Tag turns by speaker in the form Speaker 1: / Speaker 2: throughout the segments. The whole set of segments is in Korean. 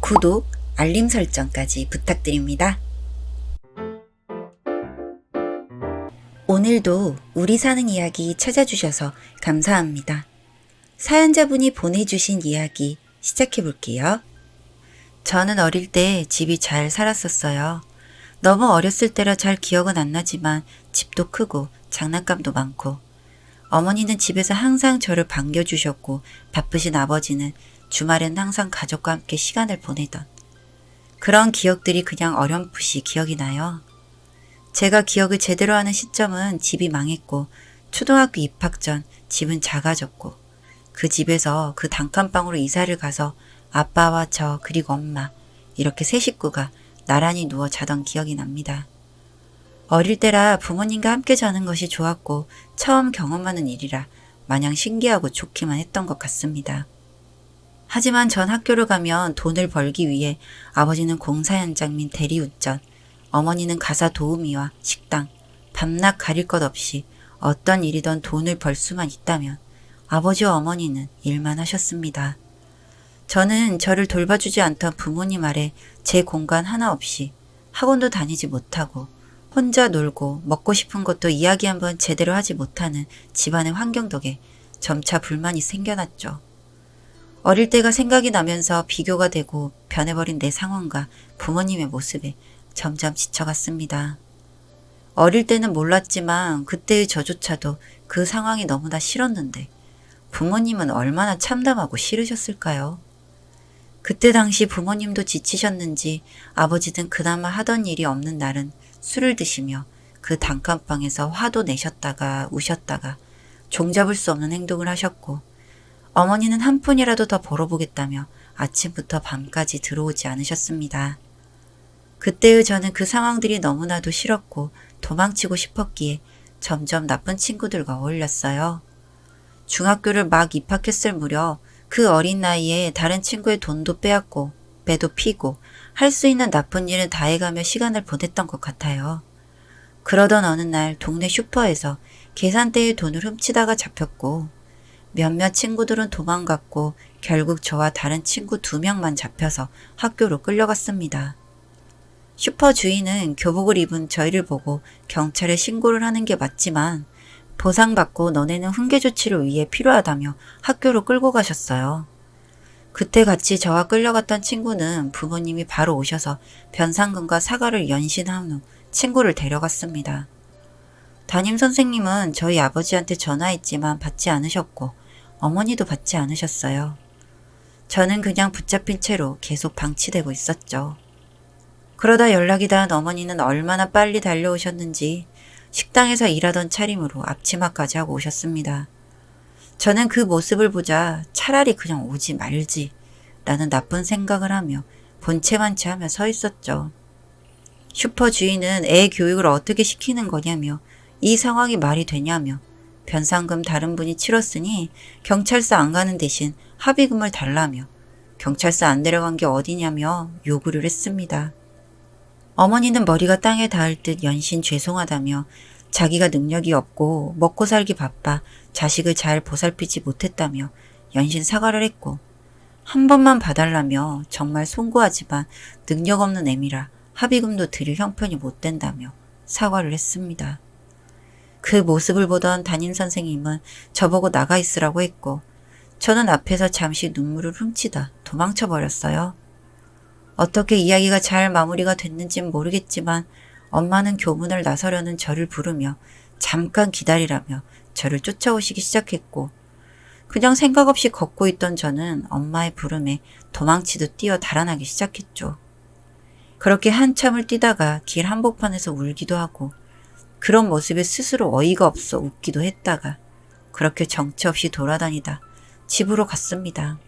Speaker 1: 구독, 알림 설정까지 부탁드립니다. 오늘도 우리 사는 이야기 찾아주셔서 감사합니다. 사연자분이 보내주신 이야기 시작해볼게요. 저는 어릴 때 집이 잘 살았었어요. 너무 어렸을 때라 잘 기억은 안 나지만 집도 크고 장난감도 많고 어머니는 집에서 항상 저를 반겨주셨고 바쁘신 아버지는 주말엔 항상 가족과 함께 시간을 보내던 그런 기억들이 그냥 어렴풋이 기억이 나요. 제가 기억을 제대로 하는 시점은 집이 망했고 초등학교 입학 전 집은 작아졌고 그 집에서 그 단칸방으로 이사를 가서 아빠와 저 그리고 엄마 이렇게 세 식구가 나란히 누워 자던 기억이 납니다. 어릴 때라 부모님과 함께 자는 것이 좋았고 처음 경험하는 일이라 마냥 신기하고 좋기만 했던 것 같습니다. 하지만 전 학교를 가면 돈을 벌기 위해 아버지는 공사 현장 및 대리운전, 어머니는 가사 도우미와 식당, 밤낮 가릴 것 없이 어떤 일이든 돈을 벌 수만 있다면 아버지와 어머니는 일만 하셨습니다. 저는 저를 돌봐주지 않던 부모님 아래 제 공간 하나 없이 학원도 다니지 못하고 혼자 놀고 먹고 싶은 것도 이야기 한번 제대로 하지 못하는 집안의 환경 덕에 점차 불만이 생겨났죠. 어릴 때가 생각이 나면서 비교가 되고 변해버린 내 상황과 부모님의 모습에 점점 지쳐갔습니다. 어릴 때는 몰랐지만 그때의 저조차도 그 상황이 너무나 싫었는데 부모님은 얼마나 참담하고 싫으셨을까요? 그때 당시 부모님도 지치셨는지 아버지는 그나마 하던 일이 없는 날은 술을 드시며 그 단칸방에서 화도 내셨다가 우셨다가 종잡을 수 없는 행동을 하셨고 어머니는 한 푼이라도 더 벌어보겠다며 아침부터 밤까지 들어오지 않으셨습니다. 그때의 저는 그 상황들이 너무나도 싫었고 도망치고 싶었기에 점점 나쁜 친구들과 어울렸어요. 중학교를 막 입학했을 무렵 그 어린 나이에 다른 친구의 돈도 빼앗고 배도 피고 할 수 있는 나쁜 일은 다 해가며 시간을 보냈던 것 같아요. 그러던 어느 날 동네 슈퍼에서 계산대에 돈을 훔치다가 잡혔고 몇몇 친구들은 도망갔고 결국 저와 다른 친구 2명만 잡혀서 학교로 끌려갔습니다. 슈퍼 주인은 교복을 입은 저희를 보고 경찰에 신고를 하는 게 맞지만 보상받고 너네는 훈계 조치를 위해 필요하다며 학교로 끌고 가셨어요. 그때 같이 저와 끌려갔던 친구는 부모님이 바로 오셔서 변상금과 사과를 연신한 후 친구를 데려갔습니다. 담임선생님은 저희 아버지한테 전화했지만 받지 않으셨고 어머니도 받지 않으셨어요. 저는 그냥 붙잡힌 채로 계속 방치되고 있었죠. 그러다 연락이 닿은 어머니는 얼마나 빨리 달려오셨는지 식당에서 일하던 차림으로 앞치마까지 하고 오셨습니다. 저는 그 모습을 보자 차라리 그냥 오지 말지 라는 나쁜 생각을 하며 본체만치 하며 서 있었죠. 슈퍼 주인은 애 교육을 어떻게 시키는 거냐며 이 상황이 말이 되냐며 변상금 다른 분이 치렀으니 경찰서 안 가는 대신 합의금을 달라며 경찰서 안 데려간 게 어디냐며 요구를 했습니다. 어머니는 머리가 땅에 닿을 듯 연신 죄송하다며 자기가 능력이 없고 먹고 살기 바빠 자식을 잘 보살피지 못했다며 연신 사과를 했고 한 번만 봐달라며 정말 송구하지만 능력 없는 애미라 합의금도 드릴 형편이 못 된다며 사과를 했습니다. 그 모습을 보던 담임선생님은 저보고 나가 있으라고 했고 저는 앞에서 잠시 눈물을 훔치다 도망쳐버렸어요. 어떻게 이야기가 잘 마무리가 됐는진 모르겠지만 엄마는 교문을 나서려는 저를 부르며 잠깐 기다리라며 저를 쫓아오시기 시작했고 그냥 생각 없이 걷고 있던 저는 엄마의 부름에 도망치듯 뛰어 달아나기 시작했죠. 그렇게 한참을 뛰다가 길 한복판에서 울기도 하고 그런 모습에 스스로 어이가 없어 웃기도 했다가 그렇게 정처 없이 돌아다니다 집으로 갔습니다.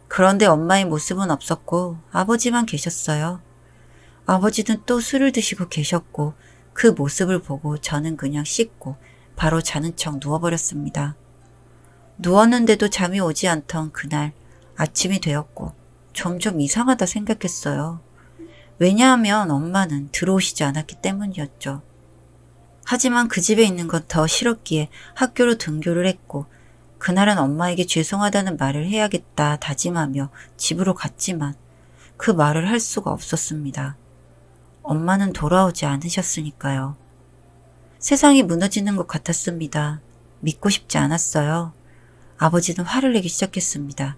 Speaker 1: 그런데 엄마의 모습은 없었고 아버지만 계셨어요. 아버지는 또 술을 드시고 계셨고 그 모습을 보고 저는 그냥 씻고 바로 자는 척 누워버렸습니다. 누웠는데도 잠이 오지 않던 그날 아침이 되었고 점점 이상하다 생각했어요. 왜냐하면 엄마는 들어오시지 않았기 때문이었죠. 하지만 그 집에 있는 건 더 싫었기에 학교로 등교를 했고 그날은 엄마에게 죄송하다는 말을 해야겠다 다짐하며 집으로 갔지만 그 말을 할 수가 없었습니다. 엄마는 돌아오지 않으셨으니까요. 세상이 무너지는 것 같았습니다. 믿고 싶지 않았어요. 아버지는 화를 내기 시작했습니다.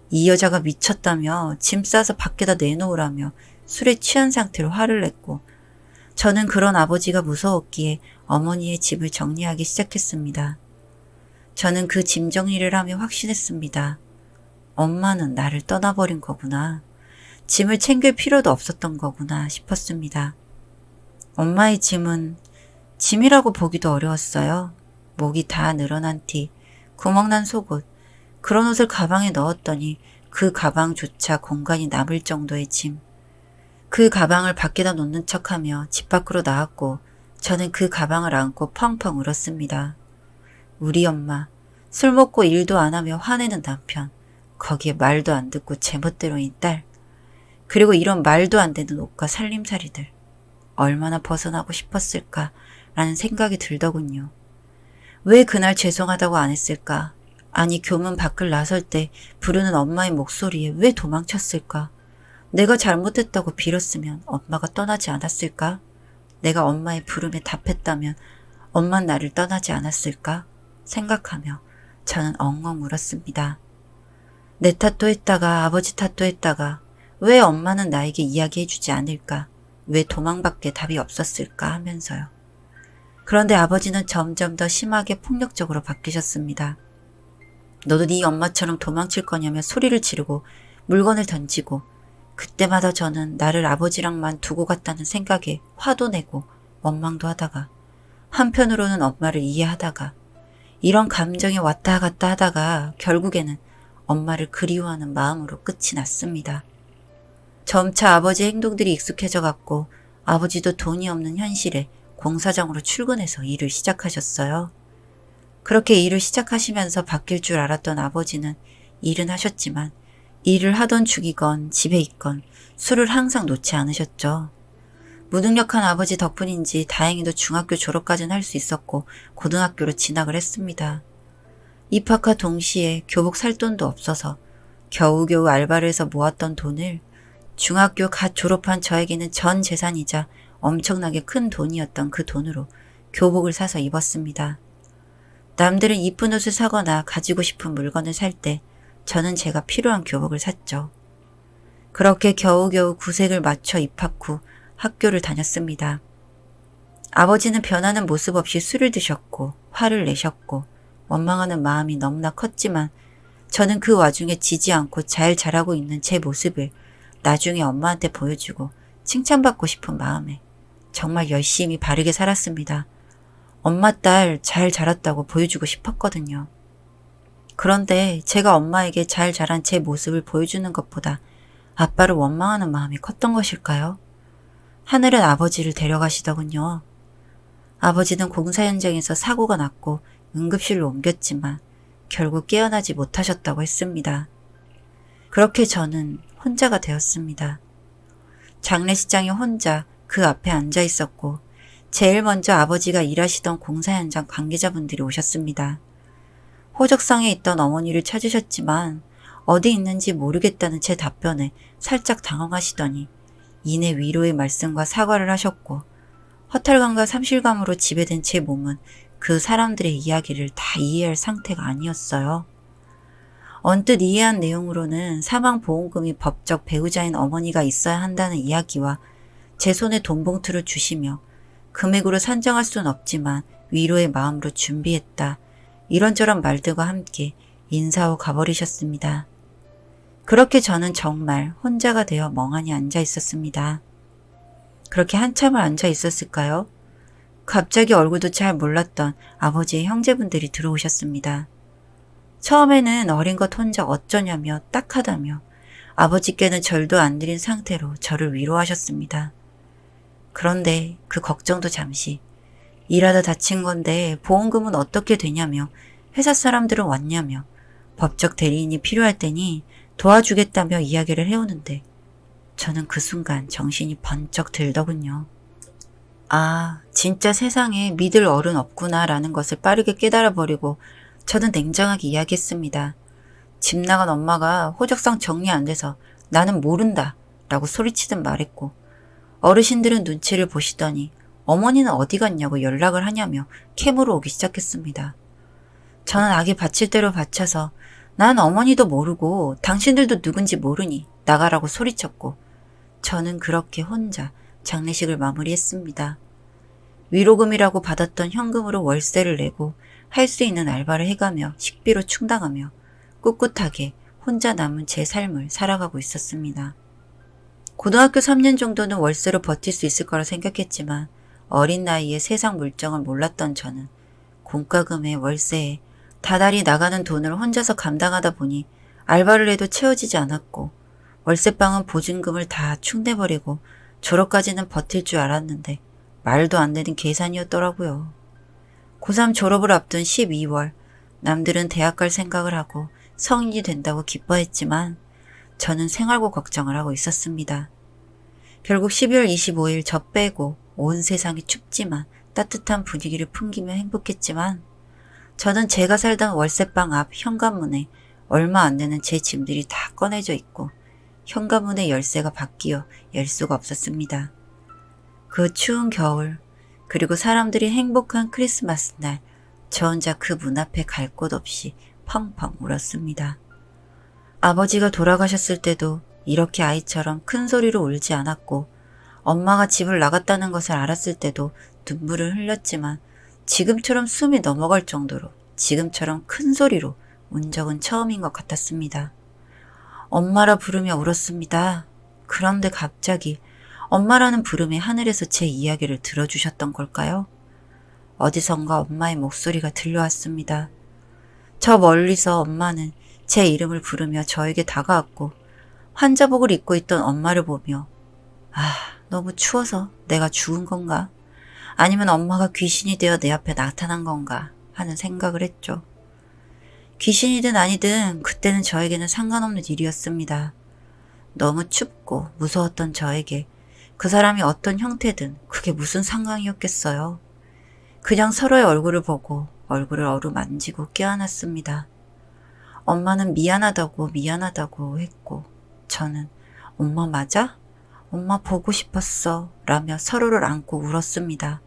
Speaker 1: 이 여자가 미쳤다며 짐 싸서 밖에다 내놓으라며 술에 취한 상태로 화를 냈고, 저는 그런 아버지가 무서웠기에 어머니의 짐을 정리하기 시작했습니다. 저는 그 짐 정리를 하며 확신했습니다. 엄마는 나를 떠나버린 거구나. 짐을 챙길 필요도 없었던 거구나 싶었습니다. 엄마의 짐은 짐이라고 보기도 어려웠어요. 목이 다 늘어난 티, 구멍난 속옷, 그런 옷을 가방에 넣었더니 그 가방조차 공간이 남을 정도의 짐. 그 가방을 밖에다 놓는 척하며 집 밖으로 나왔고 저는 그 가방을 안고 펑펑 울었습니다. 우리 엄마, 술 먹고 일도 안 하며 화내는 남편, 거기에 말도 안 듣고 제멋대로인 딸, 그리고 이런 말도 안 되는 옷과 살림살이들. 얼마나 벗어나고 싶었을까라는 생각이 들더군요. 왜 그날 죄송하다고 안 했을까? 아니 교문 밖을 나설 때 부르는 엄마의 목소리에 왜 도망쳤을까? 내가 잘못했다고 빌었으면 엄마가 떠나지 않았을까? 내가 엄마의 부름에 답했다면 엄마는 나를 떠나지 않았을까? 생각하며 저는 엉엉 울었습니다. 내 탓도 했다가 아버지 탓도 했다가 왜 엄마는 나에게 이야기해주지 않을까? 왜 도망밖에 답이 없었을까 하면서요. 그런데 아버지는 점점 더 심하게 폭력적으로 바뀌셨습니다. 너도 네 엄마처럼 도망칠 거냐며 소리를 지르고 물건을 던지고, 그때마다 저는 나를 아버지랑만 두고 갔다는 생각에 화도 내고 원망도 하다가, 한편으로는 엄마를 이해하다가, 이런 감정이 왔다 갔다 하다가 결국에는 엄마를 그리워하는 마음으로 끝이 났습니다. 점차 아버지의 행동들이 익숙해져 갔고 아버지도 돈이 없는 현실에 공사장으로 출근해서 일을 시작하셨어요. 그렇게 일을 시작하시면서 바뀔 줄 알았던 아버지는 일은 하셨지만 일을 하던 중이건 집에 있건 술을 항상 놓지 않으셨죠. 무능력한 아버지 덕분인지 다행히도 중학교 졸업까지는 할 수 있었고 고등학교로 진학을 했습니다. 입학과 동시에 교복 살 돈도 없어서 겨우겨우 알바를 해서 모았던 돈을 중학교 갓 졸업한 저에게는 전 재산이자 엄청나게 큰 돈이었던 그 돈으로 교복을 사서 입었습니다. 남들은 이쁜 옷을 사거나 가지고 싶은 물건을 살 때 저는 제가 필요한 교복을 샀죠. 그렇게 겨우겨우 구색을 맞춰 입학 후 학교를 다녔습니다. 아버지는 변하는 모습 없이 술을 드셨고 화를 내셨고 원망하는 마음이 너무나 컸지만 저는 그 와중에 지지 않고 잘 자라고 있는 제 모습을 나중에 엄마한테 보여주고 칭찬받고 싶은 마음에 정말 열심히 바르게 살았습니다. 엄마 딸 잘 자랐다고 보여주고 싶었거든요. 그런데 제가 엄마에게 잘 자란 제 모습을 보여주는 것보다 아빠를 원망하는 마음이 컸던 것일까요? 하늘은 아버지를 데려가시더군요. 아버지는 공사 현장에서 사고가 났고 응급실로 옮겼지만 결국 깨어나지 못하셨다고 했습니다. 그렇게 저는 혼자가 되었습니다. 장례식장에 혼자 그 앞에 앉아 있었고 제일 먼저 아버지가 일하시던 공사 현장 관계자분들이 오셨습니다. 호적상에 있던 어머니를 찾으셨지만 어디 있는지 모르겠다는 제 답변에 살짝 당황하시더니 이내 위로의 말씀과 사과를 하셨고 허탈감과 삼실감으로 지배된 제 몸은 그 사람들의 이야기를 다 이해할 상태가 아니었어요. 언뜻 이해한 내용으로는 사망보험금이 법적 배우자인 어머니가 있어야 한다는 이야기와 제 손에 돈봉투를 주시며 금액으로 산정할 수는 없지만 위로의 마음으로 준비했다. 이런저런 말들과 함께 인사 후 가버리셨습니다. 그렇게 저는 정말 혼자가 되어 멍하니 앉아 있었습니다. 그렇게 한참을 앉아 있었을까요? 갑자기 얼굴도 잘 몰랐던 아버지의 형제분들이 들어오셨습니다. 처음에는 어린 것 혼자 어쩌냐며 딱하다며 아버지께는 절도 안 드린 상태로 저를 위로하셨습니다. 그런데 그 걱정도 잠시, 일하다 다친 건데 보험금은 어떻게 되냐며 회사 사람들은 왔냐며 법적 대리인이 필요할 테니 도와주겠다며 이야기를 해오는데 저는 그 순간 정신이 번쩍 들더군요. 아, 진짜 세상에 믿을 어른 없구나라는 것을 빠르게 깨달아버리고 저는 냉정하게 이야기했습니다. 집 나간 엄마가 호적상 정리 안 돼서 나는 모른다 라고 소리치듯 말했고 어르신들은 눈치를 보시더니 어머니는 어디 갔냐고 연락을 하냐며 캠으로 오기 시작했습니다. 저는 아기 바칠 대로 바쳐서 난 어머니도 모르고 당신들도 누군지 모르니 나가라고 소리쳤고 저는 그렇게 혼자 장례식을 마무리했습니다. 위로금이라고 받았던 현금으로 월세를 내고 할 수 있는 알바를 해가며 식비로 충당하며 꿋꿋하게 혼자 남은 제 삶을 살아가고 있었습니다. 고등학교 3년 정도는 월세로 버틸 수 있을 거라 생각했지만 어린 나이에 세상 물정을 몰랐던 저는 공과금에 월세에 다달이 나가는 돈을 혼자서 감당하다 보니 알바를 해도 채워지지 않았고 월세방은 보증금을 다 충내버리고 졸업까지는 버틸 줄 알았는데 말도 안 되는 계산이었더라고요. 고3 졸업을 앞둔 12월 남들은 대학 갈 생각을 하고 성인이 된다고 기뻐했지만 저는 생활고 걱정을 하고 있었습니다. 결국 12월 25일 저 빼고 온 세상이 춥지만 따뜻한 분위기를 풍기며 행복했지만 저는 제가 살던 월세방 앞 현관문에 얼마 안 되는 제 짐들이 다 꺼내져 있고 현관문의 열쇠가 바뀌어 열 수가 없었습니다. 그 추운 겨울 그리고 사람들이 행복한 크리스마스 날 저 혼자 그 문 앞에 갈 곳 없이 펑펑 울었습니다. 아버지가 돌아가셨을 때도 이렇게 아이처럼 큰 소리로 울지 않았고 엄마가 집을 나갔다는 것을 알았을 때도 눈물을 흘렸지만 지금처럼 숨이 넘어갈 정도로 지금처럼 큰 소리로 운 적은 처음인 것 같았습니다. 엄마라 부르며 울었습니다. 그런데 갑자기 엄마라는 부름이 하늘에서 제 이야기를 들어주셨던 걸까요? 어디선가 엄마의 목소리가 들려왔습니다. 저 멀리서 엄마는 제 이름을 부르며 저에게 다가왔고 환자복을 입고 있던 엄마를 보며 너무 추워서 내가 죽은 건가? 아니면 엄마가 귀신이 되어 내 앞에 나타난 건가 하는 생각을 했죠. 귀신이든 아니든 그때는 저에게는 상관없는 일이었습니다. 너무 춥고 무서웠던 저에게 그 사람이 어떤 형태든 그게 무슨 상관이었겠어요. 그냥 서로의 얼굴을 보고 얼굴을 어루만지고 껴안았습니다. 엄마는 미안하다고 했고 저는 엄마 맞아? 엄마 보고 싶었어 라며 서로를 안고 울었습니다.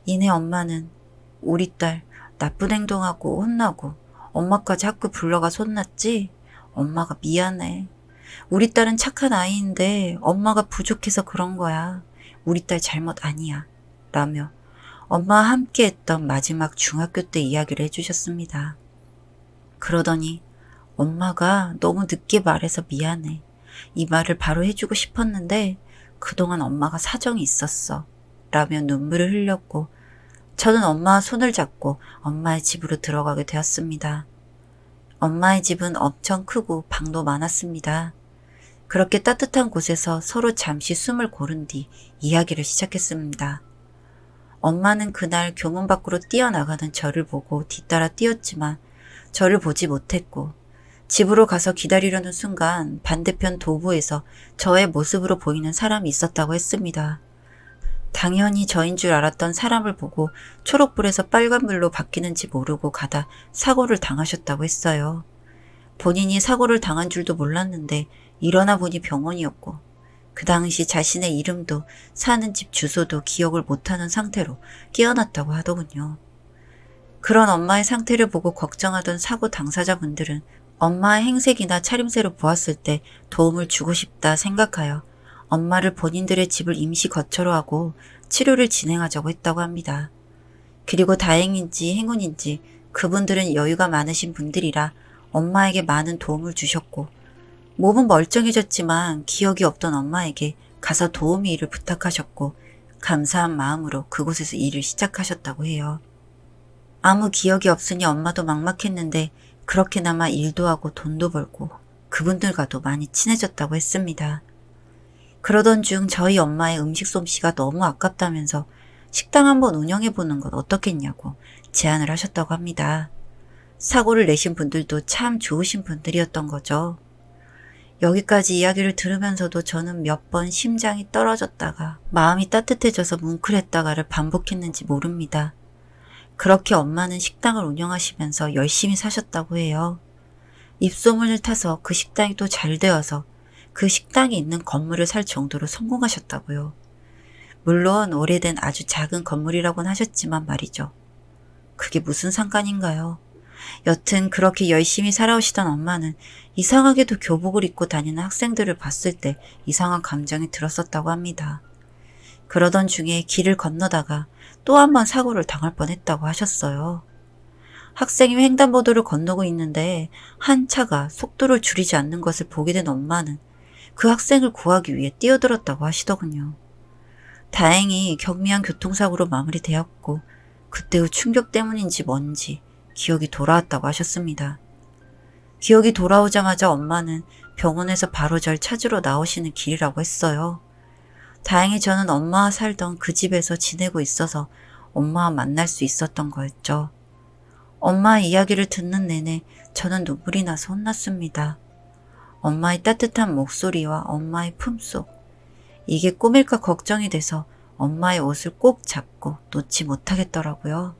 Speaker 1: 이내 엄마는 우리 딸 나쁜 행동하고 혼나고 엄마까지 학교 불러가서 혼났지? 엄마가 미안해. 우리 딸은 착한 아이인데 엄마가 부족해서 그런 거야. 우리 딸 잘못 아니야. 라며 엄마와 함께 했던 마지막 중학교 때 이야기를 해주셨습니다. 그러더니 엄마가 너무 늦게 말해서 미안해. 이 말을 바로 해주고 싶었는데 그동안 엄마가 사정이 있었어. 라며 눈물을 흘렸고 저는 엄마와 손을 잡고 엄마의 집으로 들어가게 되었습니다. 엄마의 집은 엄청 크고 방도 많았습니다. 그렇게 따뜻한 곳에서 서로 잠시 숨을 고른 뒤 이야기를 시작했습니다. 엄마는 그날 교문 밖으로 뛰어나가는 저를 보고 뒤따라 뛰었지만 저를 보지 못했고 집으로 가서 기다리려는 순간 반대편 도보에서 저의 모습으로 보이는 사람이 있었다고 했습니다. 당연히 저인 줄 알았던 사람을 보고 초록불에서 빨간불로 바뀌는지 모르고 가다 사고를 당하셨다고 했어요. 본인이 사고를 당한 줄도 몰랐는데 일어나 보니 병원이었고 그 당시 자신의 이름도 사는 집 주소도 기억을 못하는 상태로 깨어났다고 하더군요. 그런 엄마의 상태를 보고 걱정하던 사고 당사자분들은 엄마의 행색이나 차림새로 보았을 때 도움을 주고 싶다 생각하여 엄마를 본인들의 집을 임시 거처로 하고 치료를 진행하자고 했다고 합니다. 그리고 다행인지 행운인지 그분들은 여유가 많으신 분들이라 엄마에게 많은 도움을 주셨고 몸은 멀쩡해졌지만 기억이 없던 엄마에게 가서 도우미 일을 부탁하셨고 감사한 마음으로 그곳에서 일을 시작하셨다고 해요. 아무 기억이 없으니 엄마도 막막했는데 그렇게나마 일도 하고 돈도 벌고 그분들과도 많이 친해졌다고 했습니다. 그러던 중 저희 엄마의 음식 솜씨가 너무 아깝다면서 식당 한번 운영해보는 건 어떻겠냐고 제안을 하셨다고 합니다. 사고를 내신 분들도 참 좋으신 분들이었던 거죠. 여기까지 이야기를 들으면서도 저는 몇 번 심장이 떨어졌다가 마음이 따뜻해져서 뭉클했다가를 반복했는지 모릅니다. 그렇게 엄마는 식당을 운영하시면서 열심히 사셨다고 해요. 입소문을 타서 그 식당이 또 잘 되어서 그 식당이 있는 건물을 살 정도로 성공하셨다고요. 물론 오래된 아주 작은 건물이라고는 하셨지만 말이죠. 그게 무슨 상관인가요? 여튼 그렇게 열심히 살아오시던 엄마는 이상하게도 교복을 입고 다니는 학생들을 봤을 때 이상한 감정이 들었었다고 합니다. 그러던 중에 길을 건너다가 또 한 번 사고를 당할 뻔했다고 하셨어요. 학생이 횡단보도를 건너고 있는데 한 차가 속도를 줄이지 않는 것을 보게 된 엄마는 그 학생을 구하기 위해 뛰어들었다고 하시더군요. 다행히 경미한 교통사고로 마무리되었고 그때의 충격 때문인지 뭔지 기억이 돌아왔다고 하셨습니다. 기억이 돌아오자마자 엄마는 병원에서 바로 절 찾으러 나오시는 길이라고 했어요. 다행히 저는 엄마와 살던 그 집에서 지내고 있어서 엄마와 만날 수 있었던 거였죠. 엄마의 이야기를 듣는 내내 저는 눈물이 나서 혼났습니다. 엄마의 따뜻한 목소리와 엄마의 품속. 이게 꿈일까 걱정이 돼서 엄마의 옷을 꼭 잡고 놓지 못하겠더라고요.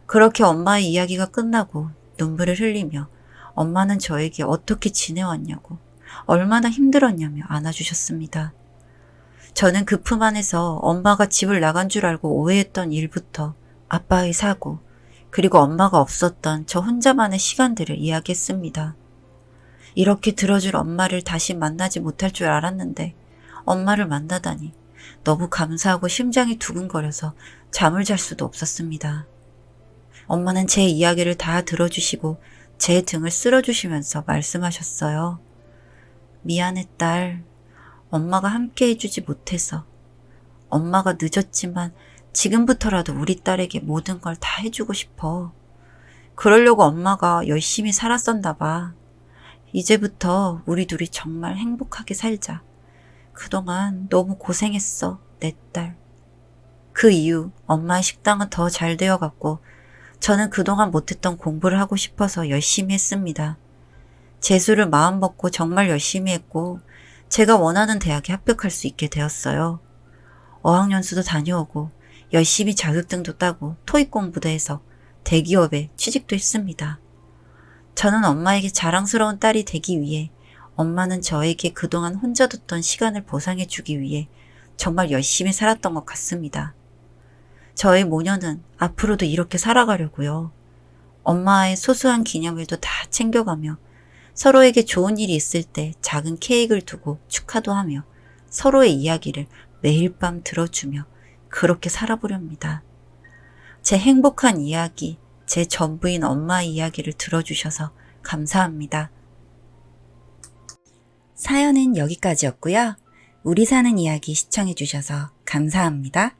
Speaker 1: 그렇게 엄마의 이야기가 끝나고 눈물을 흘리며 엄마는 저에게 어떻게 지내왔냐고 얼마나 힘들었냐며 안아주셨습니다. 저는 그 품 안에서 엄마가 집을 나간 줄 알고 오해했던 일부터 아빠의 사고, 그리고 엄마가 없었던 저 혼자만의 시간들을 이야기했습니다. 이렇게 들어줄 엄마를 다시 만나지 못할 줄 알았는데 엄마를 만나다니 너무 감사하고 심장이 두근거려서 잠을 잘 수도 없었습니다. 엄마는 제 이야기를 다 들어주시고 제 등을 쓸어주시면서 말씀하셨어요. 미안해 딸. 엄마가 함께 해주지 못해서. 엄마가 늦었지만 지금부터라도 우리 딸에게 모든 걸 다 해주고 싶어. 그러려고 엄마가 열심히 살았었나 봐. 이제부터 우리 둘이 정말 행복하게 살자. 그동안 너무 고생했어, 내 딸. 그 이후 엄마의 식당은 더 잘 되어갔고 저는 그동안 못했던 공부를 하고 싶어서 열심히 했습니다. 재수를 마음먹고 정말 열심히 했고 제가 원하는 대학에 합격할 수 있게 되었어요. 어학연수도 다녀오고 열심히 자격증도 따고 토익 공부도 해서 대기업에 취직도 했습니다. 저는 엄마에게 자랑스러운 딸이 되기 위해 엄마는 저에게 그동안 혼자 뒀던 시간을 보상해 주기 위해 정말 열심히 살았던 것 같습니다. 저의 모녀는 앞으로도 이렇게 살아가려고요. 엄마의 소소한 기념일도 다 챙겨가며 서로에게 좋은 일이 있을 때 작은 케이크를 두고 축하도 하며 서로의 이야기를 매일 밤 들어주며 그렇게 살아보렵니다. 제 행복한 이야기, 제 전부인 엄마의 이야기를 들어주셔서 감사합니다. 사연은 여기까지였고요. 우리 사는 이야기 시청해주셔서 감사합니다.